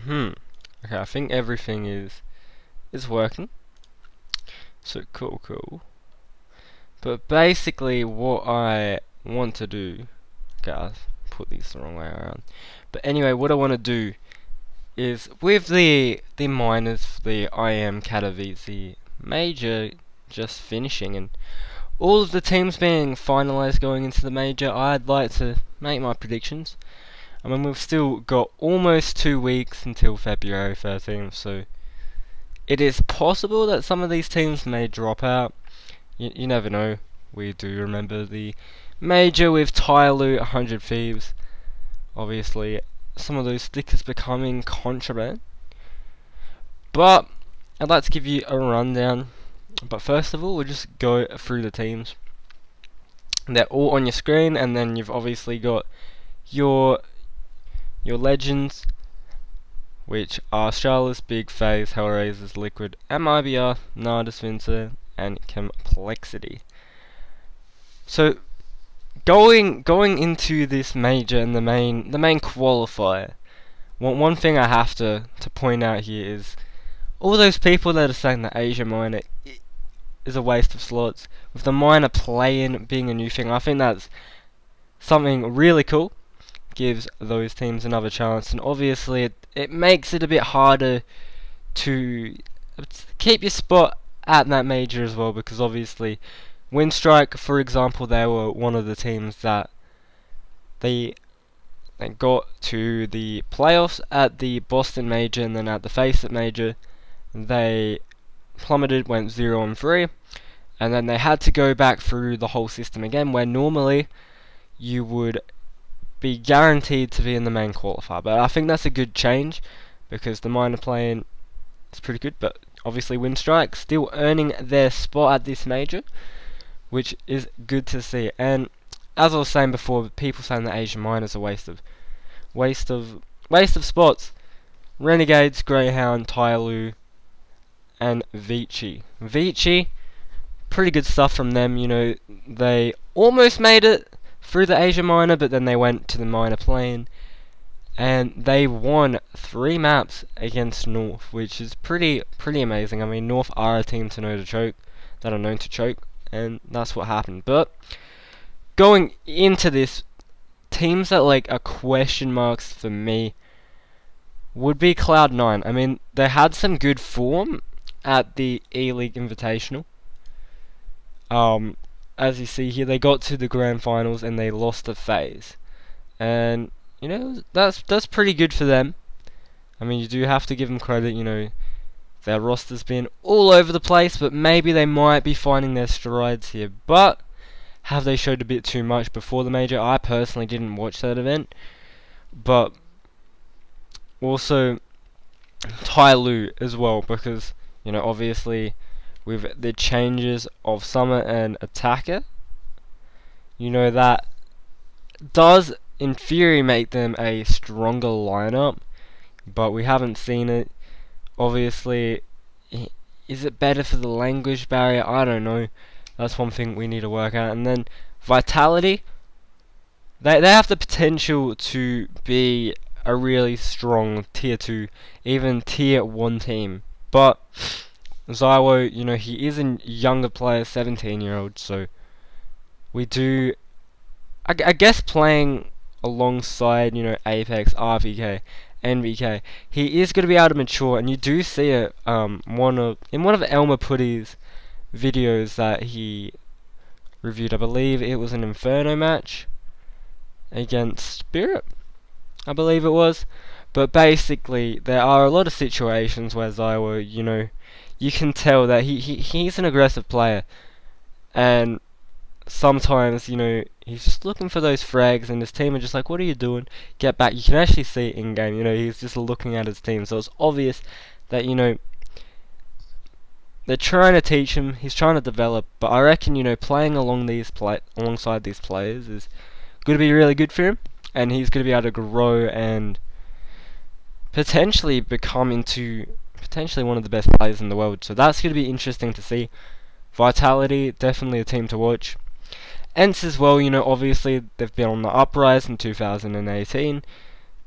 Hmm. Okay, I think everything is working. So cool. But basically, what I want to do, guys, put these the wrong way around. But anyway, what I want to do is with the minors, the IEM Katowice major just finishing and all of the teams being finalised going into the major, I'd like to make my predictions. I mean, we've still got almost 2 weeks until February 13th, so it is possible that some of these teams may drop out. You never know. We do remember the major with Tyloo, 100 Thieves. Obviously, some of those stickers becoming contraband. But I'd like to give you a rundown. But first of all, we'll just go through the teams. They're all on your screen, and then you've obviously got your legends, which are Charles, Big Phase, Hellraisers, Liquid, MIBR, Nardus Vincer, and Complexity. So going into this major and the main qualifier, one thing I have to point out here is all those people that are saying that Asia Minor is a waste of slots, with the minor play-in being a new thing. I think that's something really cool. Gives those teams another chance, and obviously it makes it a bit harder to keep your spot at that major as well, because obviously Windstrike, for example, they were one of the teams that they got to the playoffs at the Boston major, and then at the Faceit major they plummeted, went 0-3, and then they had to go back through the whole system again, where normally you would be guaranteed to be in the main qualifier. But I think that's a good change, because the minor playing is pretty good, but obviously Windstrike still earning their spot at this major, which is good to see. And as I was saying before, people saying that Asia Minor is a waste of spots. Renegades, Greyhound, Tyloo, and Vici. Vici, pretty good stuff from them. You know, they almost made it through the Asia Minor, but then they went to the minor plane, and they won 3 maps against North, which is pretty amazing. I mean, North are a team that are known to choke, and that's what happened. But going into this, teams that are question marks for me would be Cloud9. I mean, they had some good form at the E-League Invitational. As you see here, they got to the grand finals and they lost a phase, and you know that's pretty good for them. I mean, you do have to give them credit. You know, their roster's been all over the place, but maybe they might be finding their strides here. But have they showed a bit too much before the major? I personally didn't watch that event, but also Tyloo as well, because you know, obviously with the changes of Summer and Attacker, you know, that does in theory make them a stronger lineup, but we haven't seen it. Obviously, is it better for the language barrier? I don't know. That's one thing we need to work out. And then Vitality, they have the potential to be a really strong tier 2, even tier 1 team, but Zywo, you know, he is a younger player, 17-year-old, so we do, I guess, playing alongside, you know, Apex, RPK, NVK, he is going to be able to mature, and you do see it in one of Elmer Putty's videos that he reviewed. I believe it was an Inferno match against Spirit, I believe it was. But basically, there are a lot of situations where Zywo, you know, you can tell that he's an aggressive player, and sometimes, you know, he's just looking for those frags, and his team are just like, what are you doing? Get back. You can actually see it in game, you know, he's just looking at his team, so it's obvious that, you know, they're trying to teach him, he's trying to develop. But I reckon, you know, playing alongside these players is going to be really good for him, and he's going to be able to grow and potentially become into one of the best players in the world. So that's going to be interesting to see. Vitality, definitely a team to watch. ENCE as well, you know, obviously they've been on the uprise in 2018.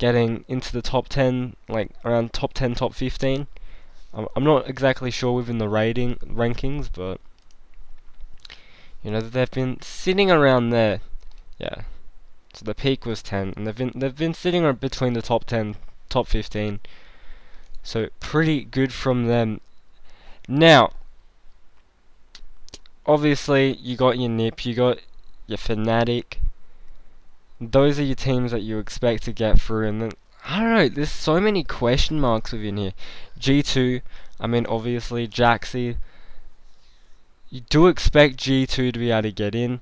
getting into the top 10, like around top 10, top 15. I'm not exactly sure within the rankings, but you know they've been sitting around there. Yeah. So the peak was 10, and they've been sitting between the top 10, top 15. So pretty good from them. Now, obviously you got your NIP, you got your Fnatic. Those are your teams that you expect to get through, and then I don't know. There's so many question marks within here. G2, I mean obviously Jaxi. You do expect G2 to be able to get in,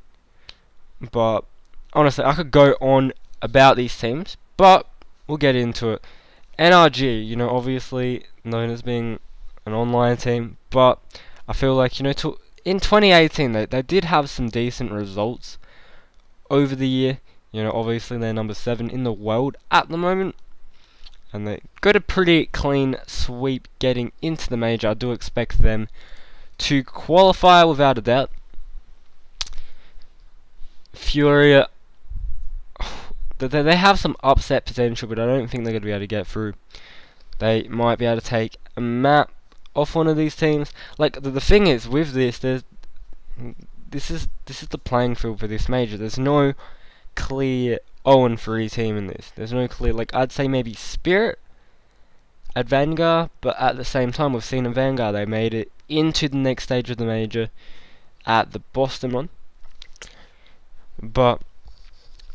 but honestly, I could go on about these teams, but we'll get into it. NRG, you know, obviously known as being an online team, but I feel like, you know, in 2018 they did have some decent results over the year. You know, obviously they're number 7 in the world at the moment, and they got a pretty clean sweep getting into the major. I do expect them to qualify without a doubt. Furia, they have some upset potential, but I don't think they're going to be able to get through. They might be able to take a map off one of these teams. Like the thing is with this, this is the playing field for this major. There's no clear 0-3 team in this. There's no clear, like I'd say maybe Spirit at Vanguard, but at the same time we've seen in Vanguard they made it into the next stage of the major at the Boston one. But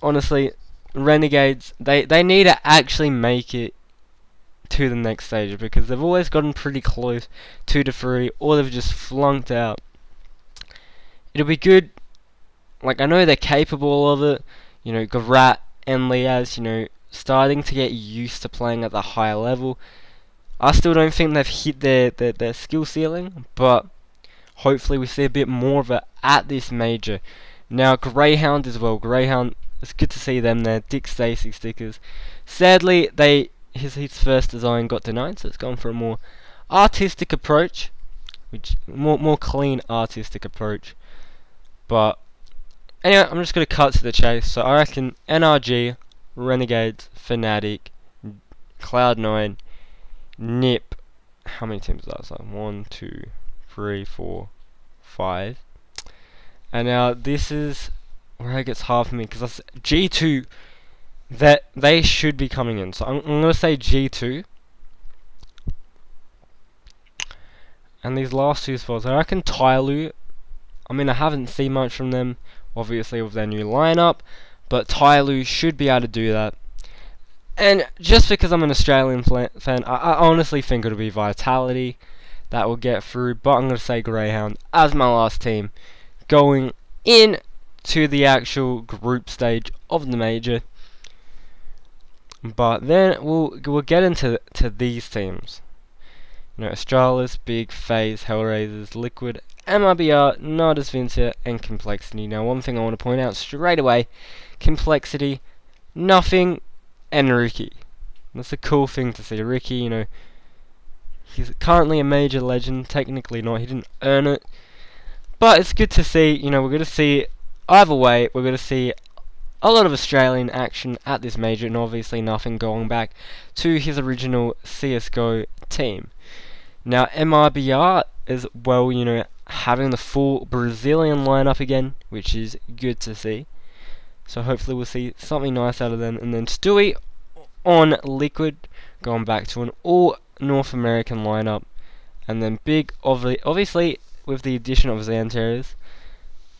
honestly, Renegades, they need to actually make it to the next stage, because they've always gotten pretty close 2-3, or they've just flunked out. It'll be good, like I know they're capable of it, you know, Garat and Liaz, you know, starting to get used to playing at the higher level. I still don't think they've hit their skill ceiling, but hopefully we see a bit more of it at this major. Now Greyhound as well, Greyhound, it's good to see them there. Dick Stacey stickers. Sadly, his first design got denied, so it's gone for a more artistic approach, which more clean artistic approach. But anyway, I'm just gonna cut to the chase. So I reckon NRG, Renegades, Fnatic, Cloud9, NIP. How many teams is that? So 1, 2, 3, 4, 5. And now this is where it gets hard for me, because G2, that they should be coming in. So I'm gonna say G2. And these last two spots, I reckon Tyloo. I mean, I haven't seen much from them, obviously, with their new lineup, but Tyloo should be able to do that. And just because I'm an Australian fan, I honestly think it'll be Vitality that will get through, but I'm going to say Greyhound as my last team going in to the actual group stage of the major. But then we'll get into these teams. You know, Astralis, Big, FaZe, Hellraisers, Liquid, MRBR, Nardus Vincia, and Complexity. Now, one thing I want to point out straight away, Complexity, nothing, and Ricky. That's a cool thing to see. Ricky, you know, he's currently a major legend, technically not, he didn't earn it. But it's good to see, you know, we're going to see, either way, we're going to see a lot of Australian action at this major, and obviously nothing going back to his original CSGO team. Now, MRBR as well, you know, having the full Brazilian lineup again, which is good to see. So hopefully we'll see something nice out of them. And then Stewie on Liquid, going back to an all North American lineup. And then Big, obviously with the addition of Xanteres,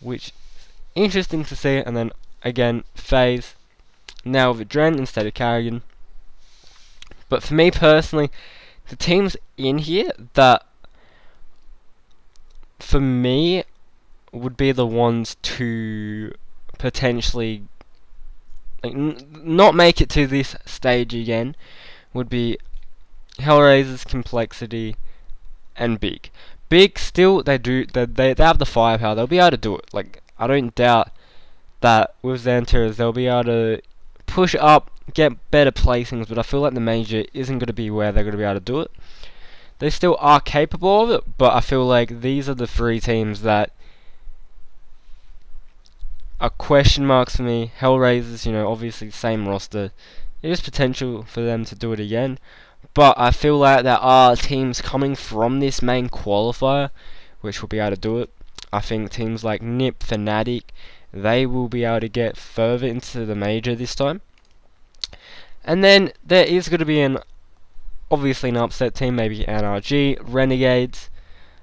which is interesting to see. And then again, FaZe, now with Dren instead of Carrigan. But for me personally, the teams in here that for me would be the ones to potentially like not make it to this stage again would be Hellraiser's, Complexity, and Big. Big still they have the firepower. They'll be able to do it. Like I don't doubt that with Xanteres they'll be able to push up, get better placings, but I feel like the major isn't going to be where they're going to be able to do it. They still are capable of it, but I feel like these are the three teams that are question marks for me. Hellraisers, you know, obviously same roster There is potential for them to do it again, but I feel like there are teams coming from this main qualifier which will be able to do it. I think teams like NIP, Fnatic, they will be able to get further into the major this time. And then there is going to be obviously an upset team, maybe NRG, Renegades.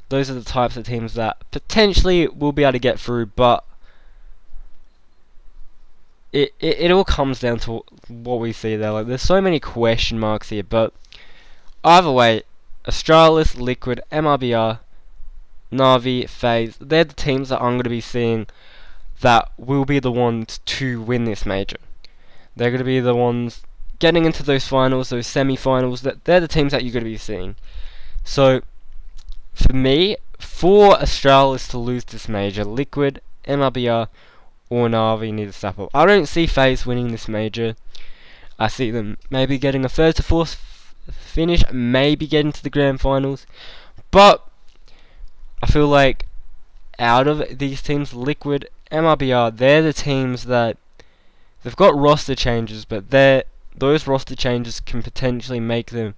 Those are the types of teams that potentially will be able to get through, but it all comes down to what we see there. Like, there's so many question marks here, but either way, Astralis, Liquid, MRBR, Na'Vi, FaZe, they're the teams that I'm going to be seeing that will be the ones to win this major. They're going to be the ones getting into those finals, those semi-finals. They're the teams that you're going to be seeing. So, for me, for Astralis to lose this major, Liquid, MRBR, or Na'Vi need to step up. I don't see FaZe winning this major. I see them maybe getting a third to fourth finish, maybe getting to the grand finals. But I feel like out of these teams, Liquid, MRBR, they're the teams that they've got roster changes, but those roster changes can potentially make them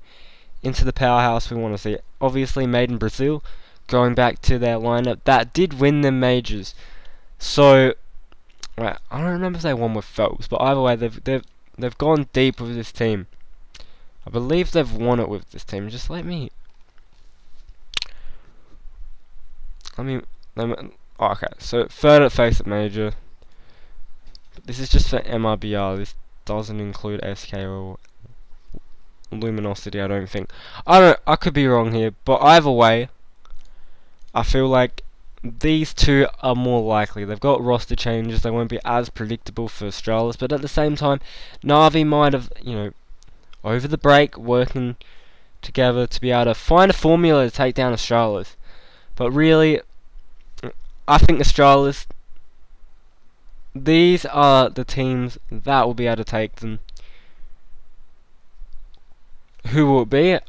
into the powerhouse we want to see. Obviously, made in Brazil, going back to their lineup that did win them majors. So, right, I don't remember if they won with Phelps, but either way, they've gone deep with this team. I believe they've won it with this team. Just let me. Okay, so third at FaZe at major. This is just for MRBR. This doesn't include SK or Luminosity, I don't think. I could be wrong here, but either way, I feel like these two are more likely. They've got roster changes. They won't be as predictable for Astralis, but at the same time, Na'Vi might have, over the break, working together to be able to find a formula to take down Astralis. But really, I think Astralis, these are the teams that will be able to take them. Who will it be?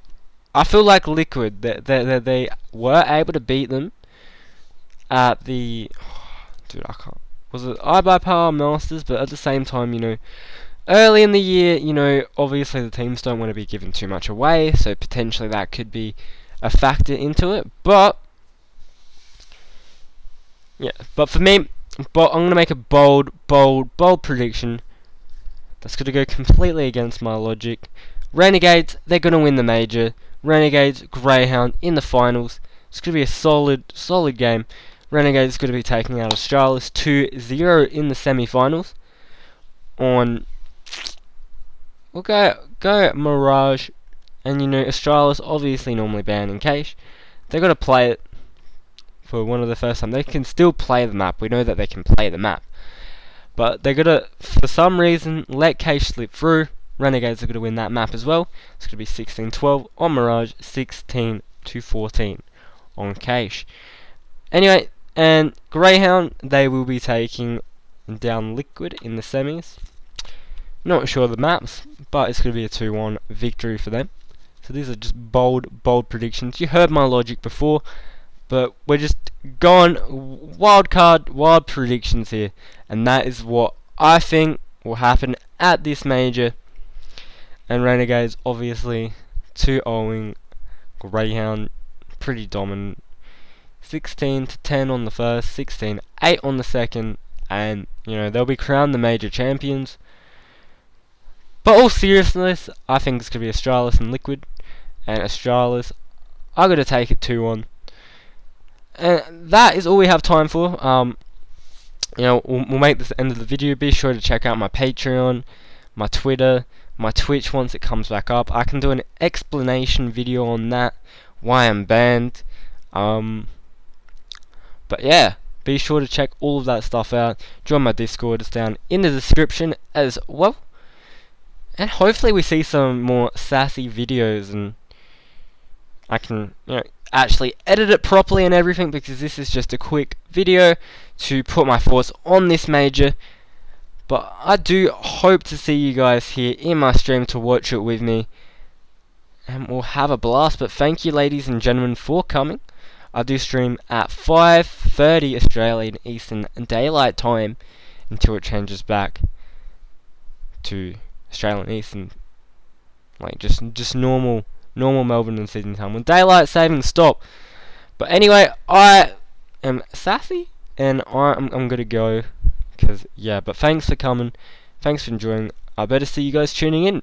I feel like Liquid, they were able to beat them at the... dude, I can't... Was it iBuyPower Masters? But at the same time, early in the year, obviously the teams don't want to be giving too much away, so potentially that could be a factor into it. But yeah, but for me, I'm going to make a bold prediction that's going to go completely against my logic. Renegades, they're going to win the major. Renegades, Greyhound in the finals. It's going to be a solid game. Renegades going to be taking out Astralis 2-0 in the semi-finals. We'll go Mirage, and Astralis obviously normally banned in Cache. They're going to play it for one of the first time. They can still play the map. We know that they can play the map, but they're going to, for some reason, let Cache slip through. Renegades are going to win that map as well. It's going to be 16-12 on Mirage, 16-14 on Cache. Anyway, and Greyhound, they will be taking down Liquid in the semis. Not sure of the maps, but it's going to be a 2-1 victory for them. So these are just bold predictions. You heard my logic before, but we're just going wild predictions here. And that is what I think will happen at this major. And Renegades, obviously, 2-0ing Greyhound, pretty dominant. 16-10 on the first, 16-8 on the second, and they'll be crowned the major champions. But all seriousness, I think it's gonna be Astralis and Liquid, and Astralis are gonna take it 2-1. And that is all we have time for. We'll make this the end of the video. Be sure to check out my Patreon, my Twitter, my Twitch once it comes back up. I can do an explanation video on that, why I'm banned. But yeah, be sure to check all of that stuff out. Join my Discord, it's down in the description as well. And hopefully we see some more sassy videos, and I can actually edit it properly and everything, because this is just a quick video to put my thoughts on this major. But I do hope to see you guys here in my stream to watch it with me, and we'll have a blast. But thank you, ladies and gentlemen, for coming. I do stream at 5:30 Australian Eastern Daylight Time until it changes back to Australian Eastern, like just normal Melbourne and Sydney time when daylight savings stop. But anyway, I am sassy and I'm gonna go, cause yeah. But thanks for coming, thanks for enjoying. I better see you guys tuning in.